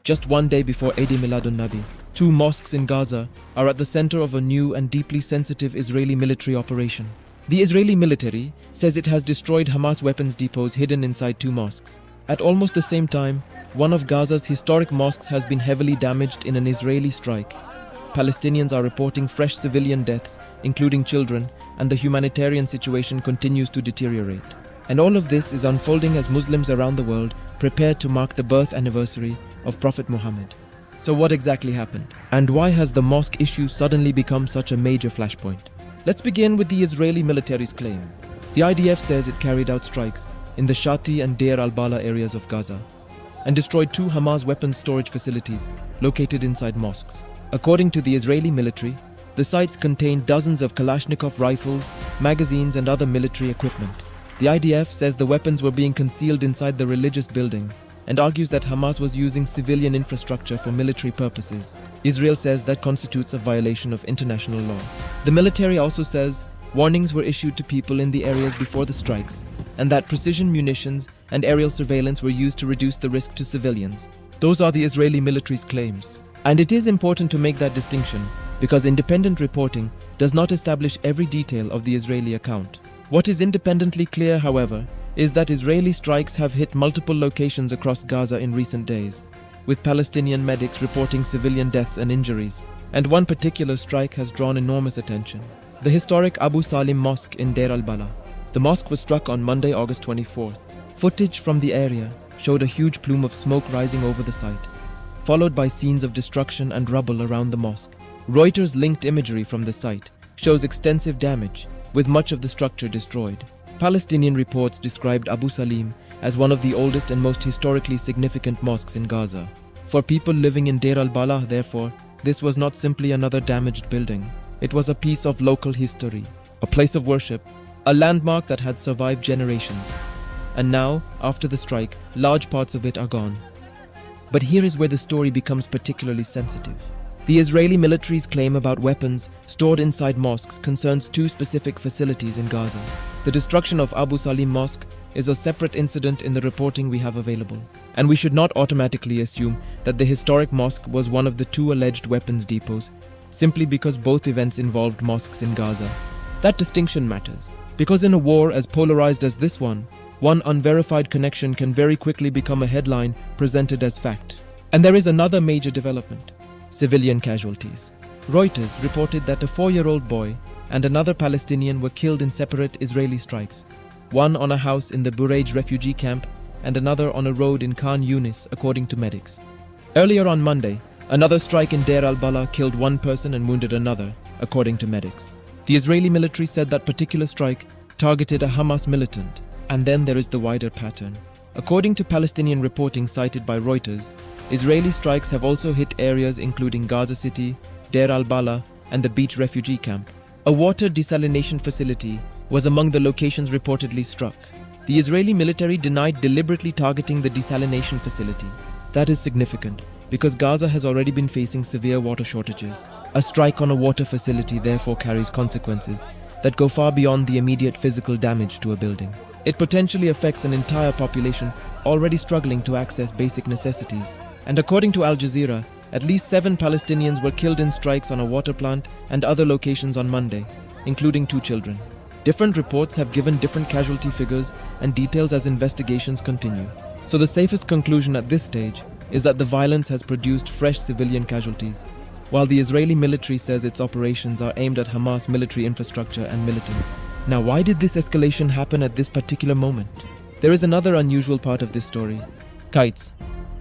Just one day before Eid-e-Milad-un-Nabi, two mosques in Gaza are at the center of a new and deeply sensitive Israeli military operation. The Israeli military says it has destroyed Hamas weapons depots hidden inside two mosques. At almost the same time, one of Gaza's historic mosques has been heavily damaged in an Israeli strike. Palestinians are reporting fresh civilian deaths, including children, and the humanitarian situation continues to deteriorate. And all of this is unfolding as Muslims around the world prepare to mark the birth anniversary of Prophet Muhammad. So what exactly happened? And why has the mosque issue suddenly become such a major flashpoint? Let's begin with the Israeli military's claim. The IDF says it carried out strikes in the Shati and Deir al-Bala areas of Gaza and destroyed two Hamas weapons storage facilities located inside mosques. According to the Israeli military, the sites contained dozens of Kalashnikov rifles, magazines, and other military equipment. The IDF says the weapons were being concealed inside the religious buildings and argues that Hamas was using civilian infrastructure for military purposes. Israel says that constitutes a violation of international law. The military also says warnings were issued to people in the areas before the strikes and that precision munitions and aerial surveillance were used to reduce the risk to civilians. Those are the Israeli military's claims. And it is important to make that distinction because independent reporting does not establish every detail of the Israeli account. What is independently clear, however, is that Israeli strikes have hit multiple locations across Gaza in recent days, with Palestinian medics reporting civilian deaths and injuries. And one particular strike has drawn enormous attention: the historic Abu Salim Mosque in Deir al-Bala. The mosque was struck on Monday, August 24th. Footage from the area showed a huge plume of smoke rising over the site, followed by scenes of destruction and rubble around the mosque. Reuters linked imagery from the site shows extensive damage, with much of the structure destroyed. Palestinian reports described Abu Salim as one of the oldest and most historically significant mosques in Gaza. For people living in Deir al-Bala, therefore, this was not simply another damaged building. It was a piece of local history, a place of worship, a landmark that had survived generations. And now, after the strike, large parts of it are gone. But here is where the story becomes particularly sensitive. The Israeli military's claim about weapons stored inside mosques concerns two specific facilities in Gaza. The destruction of Abu Salim Mosque is a separate incident in the reporting we have available, and we should not automatically assume that the historic mosque was one of the two alleged weapons depots, simply because both events involved mosques in Gaza. That distinction matters, because in a war as polarized as this one unverified connection can very quickly become a headline presented as fact. And there is another major development: civilian casualties. Reuters reported that a 4-year-old boy and another Palestinian were killed in separate Israeli strikes, one on a house in the Bureij refugee camp and another on a road in Khan Yunis, according to medics. Earlier on Monday, another strike in Deir al-Bala killed one person and wounded another, according to medics. The Israeli military said that particular strike targeted a Hamas militant, and then there is the wider pattern. According to Palestinian reporting cited by Reuters, Israeli strikes have also hit areas including Gaza City, Deir al-Bala, and the beach refugee camp. A water desalination facility was among the locations reportedly struck. The Israeli military denied deliberately targeting the desalination facility. That is significant because Gaza has already been facing severe water shortages. A strike on a water facility therefore carries consequences that go far beyond the immediate physical damage to a building. It potentially affects an entire population already struggling to access basic necessities. And according to Al Jazeera, at least 7 Palestinians were killed in strikes on a water plant and other locations on Monday, including 2 children. Different reports have given different casualty figures and details as investigations continue. So the safest conclusion at this stage is that the violence has produced fresh civilian casualties, while the Israeli military says its operations are aimed at Hamas military infrastructure and militants. Now, why did this escalation happen at this particular moment? There is another unusual part of this story: kites.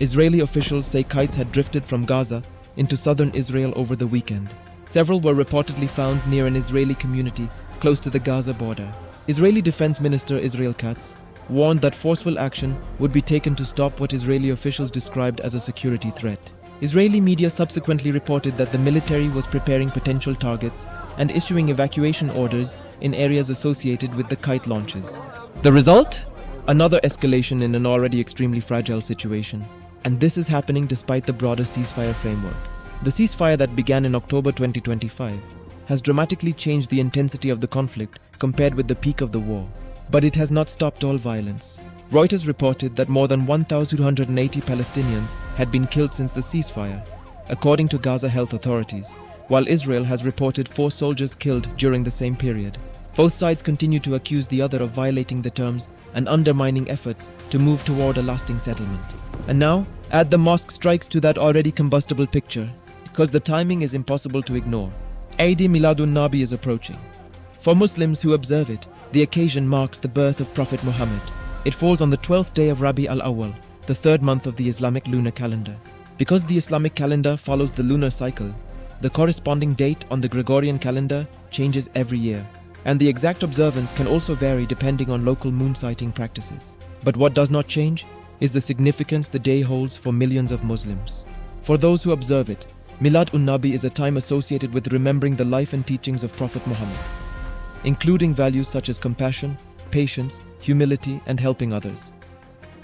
Israeli officials say kites had drifted from Gaza into southern Israel over the weekend. Several were reportedly found near an Israeli community close to the Gaza border. Israeli Defense Minister Israel Katz warned that forceful action would be taken to stop what Israeli officials described as a security threat. Israeli media subsequently reported that the military was preparing potential targets and issuing evacuation orders in areas associated with the kite launches. The result? Another escalation in an already extremely fragile situation. And this is happening despite the broader ceasefire framework. The ceasefire that began in October 2025 has dramatically changed the intensity of the conflict compared with the peak of the war. But it has not stopped all violence. Reuters reported that more than 1,280 Palestinians had been killed since the ceasefire, according to Gaza health authorities, while Israel has reported 4 soldiers killed during the same period. Both sides continue to accuse the other of violating the terms and undermining efforts to move toward a lasting settlement. And now, add the mosque strikes to that already combustible picture, because the timing is impossible to ignore. Eid-e-Milad-un-Nabi is approaching. For Muslims who observe it, the occasion marks the birth of Prophet Muhammad. It falls on the 12th day of Rabi al-Awwal, the 3rd month of the Islamic lunar calendar. Because the Islamic calendar follows the lunar cycle, the corresponding date on the Gregorian calendar changes every year, and the exact observance can also vary depending on local moon sighting practices. But what does not change is the significance the day holds for millions of Muslims. For those who observe it, Milad-un-Nabi is a time associated with remembering the life and teachings of Prophet Muhammad, including values such as compassion, patience, humility, and helping others.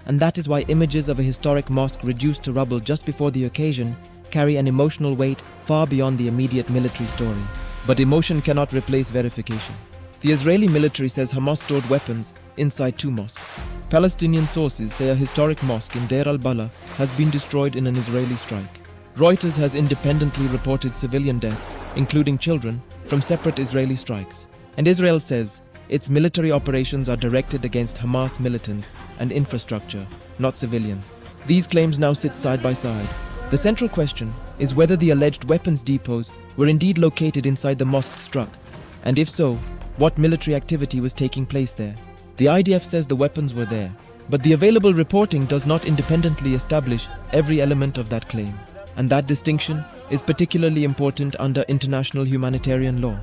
And that is why images of a historic mosque reduced to rubble just before the occasion carry an emotional weight far beyond the immediate military story. But emotion cannot replace verification. The Israeli military says Hamas stored weapons inside 2 mosques. Palestinian sources say a historic mosque in Deir al-Balah has been destroyed in an Israeli strike. Reuters has independently reported civilian deaths, including children, from separate Israeli strikes. And Israel says its military operations are directed against Hamas militants and infrastructure, not civilians. These claims now sit side by side. The central question is whether the alleged weapons depots were indeed located inside the mosque struck, and if so, what military activity was taking place there. The IDF says the weapons were there, but the available reporting does not independently establish every element of that claim. And that distinction is particularly important under international humanitarian law,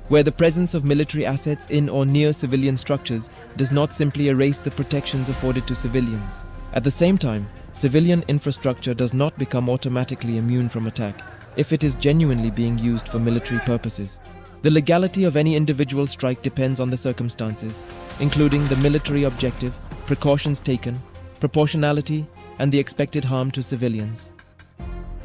where the presence of military assets in or near civilian structures does not simply erase the protections afforded to civilians. At the same time, civilian infrastructure does not become automatically immune from attack if it is genuinely being used for military purposes. The legality of any individual strike depends on the circumstances, including the military objective, precautions taken, proportionality, and the expected harm to civilians.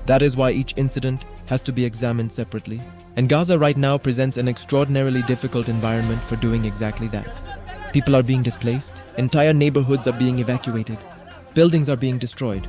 That is why each incident has to be examined separately. And Gaza right now presents an extraordinarily difficult environment for doing exactly that. People are being displaced, entire neighborhoods are being evacuated, buildings are being destroyed,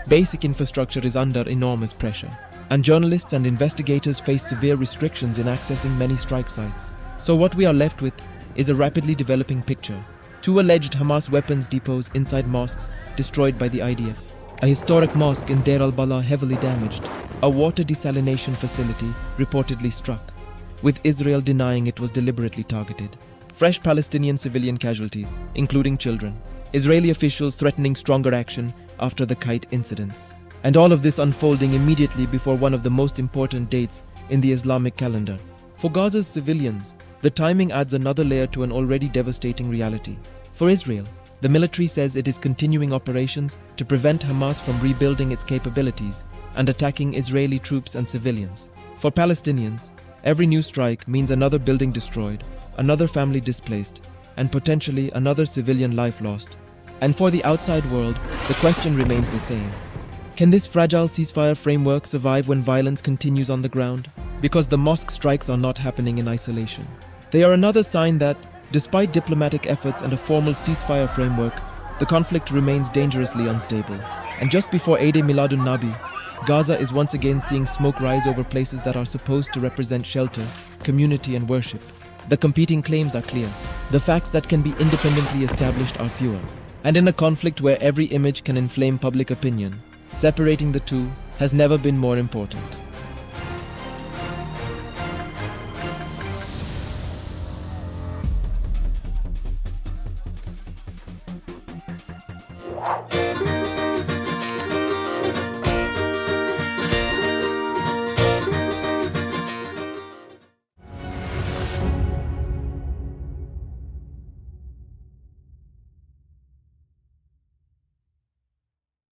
basic infrastructure is under enormous pressure, and journalists and investigators face severe restrictions in accessing many strike sites. So what we are left with is a rapidly developing picture. 2 alleged Hamas weapons depots inside mosques destroyed by the IDF. A historic mosque in Deir al-Balah heavily damaged. A water desalination facility reportedly struck, with Israel denying it was deliberately targeted. Fresh Palestinian civilian casualties, including children. Israeli officials threatening stronger action after the kite incidents. And all of this unfolding immediately before one of the most important dates in the Islamic calendar. For Gaza's civilians, the timing adds another layer to an already devastating reality. For Israel, the military says it is continuing operations to prevent Hamas from rebuilding its capabilities and attacking Israeli troops and civilians. For Palestinians, every new strike means another building destroyed, another family displaced, and potentially another civilian life lost. And for the outside world, the question remains the same. Can this fragile ceasefire framework survive when violence continues on the ground? Because the mosque strikes are not happening in isolation. They are another sign that, despite diplomatic efforts and a formal ceasefire framework, the conflict remains dangerously unstable. And just before Eid-e-Milad-un-Nabi, Gaza is once again seeing smoke rise over places that are supposed to represent shelter, community, and worship. The competing claims are clear. The facts that can be independently established are fewer. And in a conflict where every image can inflame public opinion, separating the two has never been more important.